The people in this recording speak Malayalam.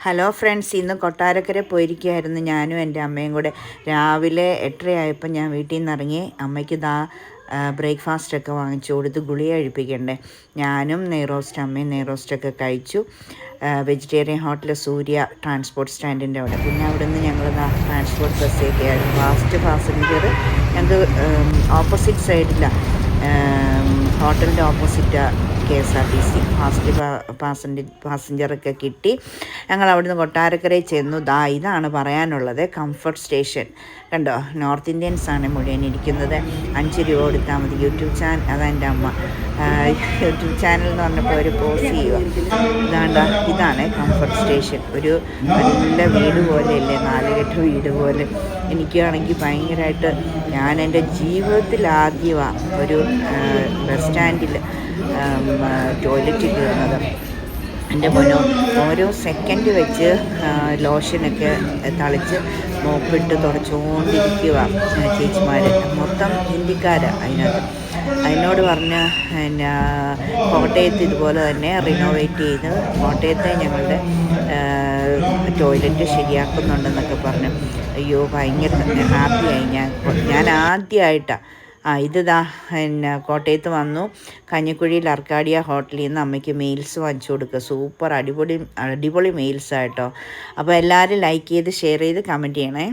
ഹലോ ഫ്രണ്ട്സ്, ഇന്ന് കൊട്ടാരക്കര പോയിരിക്കുകയായിരുന്നു ഞാനും എൻ്റെ അമ്മയും കൂടെ. രാവിലെ 8:30 ആയപ്പോൾ ഞാൻ വീട്ടിൽ നിന്ന് ഇറങ്ങി. അമ്മയ്ക്ക് ബ്രേക്ക്ഫാസ്റ്റൊക്കെ വാങ്ങിച്ചു കൊടുത്ത് ഗുളിക കഴിപ്പിക്കണ്ടേ. ഞാനും നെയ്റോസ്റ്റ്, അമ്മയും നെയ്റോസ്റ്റൊക്കെ കഴിച്ചു. വെജിറ്റേറിയൻ ഹോട്ടൽ സൂര്യ ട്രാൻസ്പോർട്ട് സ്റ്റാൻഡിൻ്റെ അവിടെ. പിന്നെ അവിടെ നിന്ന് ഞങ്ങൾ ട്രാൻസ്പോർട്ട് ബസ്സൊക്കെയായിരുന്നു. ഫാസ്റ്റ് പാസഞ്ചർ ഞങ്ങൾക്ക് ഓപ്പോസിറ്റ് സൈഡിലാണ്, ഹോട്ടലിൻ്റെ ഓപ്പോസിറ്റ് KSRTC ഫാസ്റ്റ് പാസഞ്ചറൊക്കെ കിട്ടി. ഞങ്ങൾ അവിടുന്ന് കൊട്ടാരക്കരയിൽ ചെന്നു. ഇതാണ് പറയാനുള്ളത്, കംഫർട്ട് സ്റ്റേഷൻ. കണ്ടോ, നോർത്ത് ഇന്ത്യൻസാണ് മുഴുവൻ ഇരിക്കുന്നത്. 5 രൂപ കൊടുത്താൽ മതി. യൂട്യൂബ് ചാനൽ, അതെൻ്റെ അമ്മ യൂട്യൂബ് ചാനൽ എന്ന് പറഞ്ഞപ്പോൾ അവർ പോസ് ചെയ്യുക. ഇതാണ് കംഫർട്ട് സ്റ്റേഷൻ. ഒരു നല്ല വീട് പോലെയല്ലേ, 4 കെട്ട് വീട് പോലെ. എനിക്കാണെങ്കിൽ ഭയങ്കരമായിട്ട്, ഞാൻ എൻ്റെ ജീവിതത്തിൽ ആദ്യമാണ് ഒരു ബസ് സ്റ്റാൻഡിൽ ടോയ്ലറ്റിൽ കയറുന്നത്. എൻ്റെ മോനോ ഓരോ സെക്കൻഡ് വെച്ച് ലോഷനൊക്കെ തളിച്ച് മോപ്പിട്ട് തുടച്ചുകൊണ്ടിരിക്കുക ചേച്ചിമാർ. മൊത്തം ഹിന്ദിക്കാരാണ് അതിനകത്ത്. അതിനോട് പറഞ്ഞ് പിന്നെ കോട്ടയത്ത് ഇതുപോലെ തന്നെ റിനോവേറ്റ് ചെയ്ത് കോട്ടയത്തെ ഞങ്ങളുടെ ടോയ്ലറ്റ് ശരിയാക്കുന്നുണ്ടെന്നൊക്കെ പറഞ്ഞു. അയ്യോ, ഭയങ്കര ഹാപ്പിയായി ഞാൻ ആദ്യമായിട്ടാണ്. പിന്നെ കോട്ടയത്ത് വന്നു. കഞ്ഞിക്കുഴിയിൽ അർക്കാഡിയ ഹോട്ടലിൽ നിന്ന് അമ്മയ്ക്ക് മീൽസ് വാങ്ങിച്ചു കൊടുക്കുക. സൂപ്പർ അടിപൊളി മീൽസാട്ടോ. അപ്പോൾ എല്ലാവരും ലൈക്ക് ചെയ്ത് ഷെയർ ചെയ്ത് കമൻറ്റ് ചെയ്യണേ.